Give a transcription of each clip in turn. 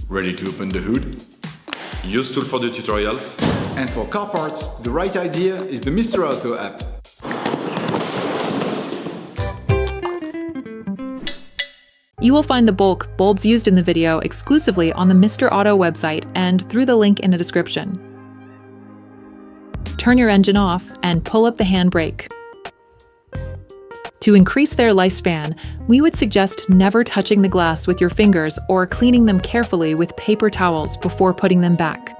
Ready to open the hood? Usetool for the tutorials. And for car parts, the right idea is the Mr. Auto app. You will find the bulk bulbs used in the video exclusively on the Mr. Auto website and through the link in the description. Turn your engine off and pull up the handbrake. To increase their lifespan, we would suggest never touching the glass with your fingers or cleaning them carefully with paper towels before putting them back.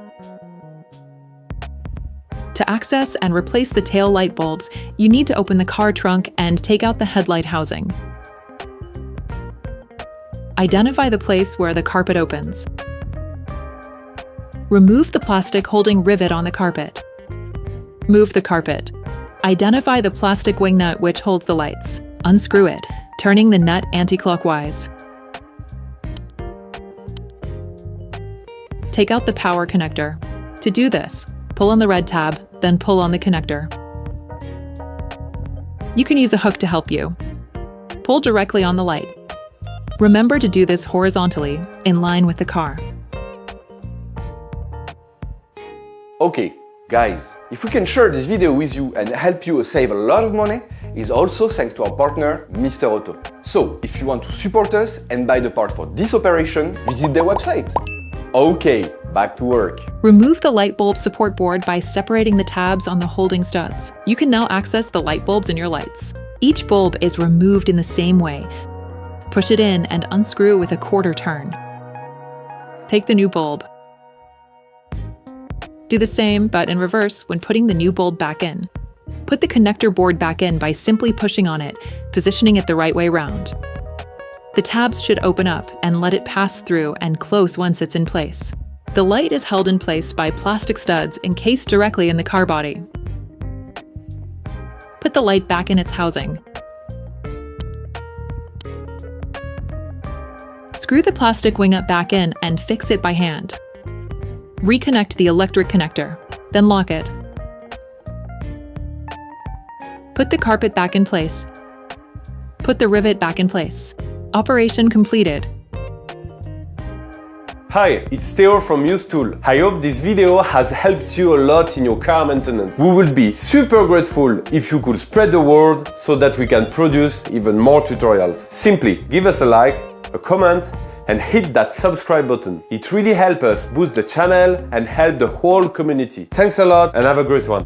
To access and replace the tail light bulbs, you need to open the car trunk and take out the headlight housing. Identify the place where the carpet opens. Remove the plastic holding rivet on the carpet. Move the carpet. Identify the plastic wing nut which holds the lights. Unscrew it, turning the nut anti-clockwise. Take out the power connector. To do this, pull on the red tab, then pull on the connector. You can use a hook to help you. Pull directly on the light. Remember to do this horizontally, in line with the car. Okay, guys, if we can share this video with you and help you save a lot of money, is also thanks to our partner, Mr. Auto. So, if you want to support us and buy the part for this operation, visit their website. Okay, back to work. Remove the light bulb support board by separating the tabs on the holding studs. You can now access the light bulbs in your lights. Each bulb is removed in the same way. Push it in and unscrew with a quarter turn. Take the new bulb. Do the same, but in reverse when putting the new bulb back in. Put the connector board back in by simply pushing on it, positioning it the right way round. The tabs should open up and let it pass through and close once it's in place. The light is held in place by plastic studs encased directly in the car body. Put the light back in its housing. Screw the plastic wing nut back in and fix it by hand. Reconnect the electric connector, then lock it. Put the carpet back in place. Put the rivet back in place. Operation completed. Hi, it's Theo from Usetool. I hope this video has helped you a lot in your car maintenance. We would be super grateful if you could spread the word so that we can produce even more tutorials. Simply give us a like, a comment, and hit that subscribe button. It really helps us boost the channel and help the whole community. Thanks a lot and have a great one.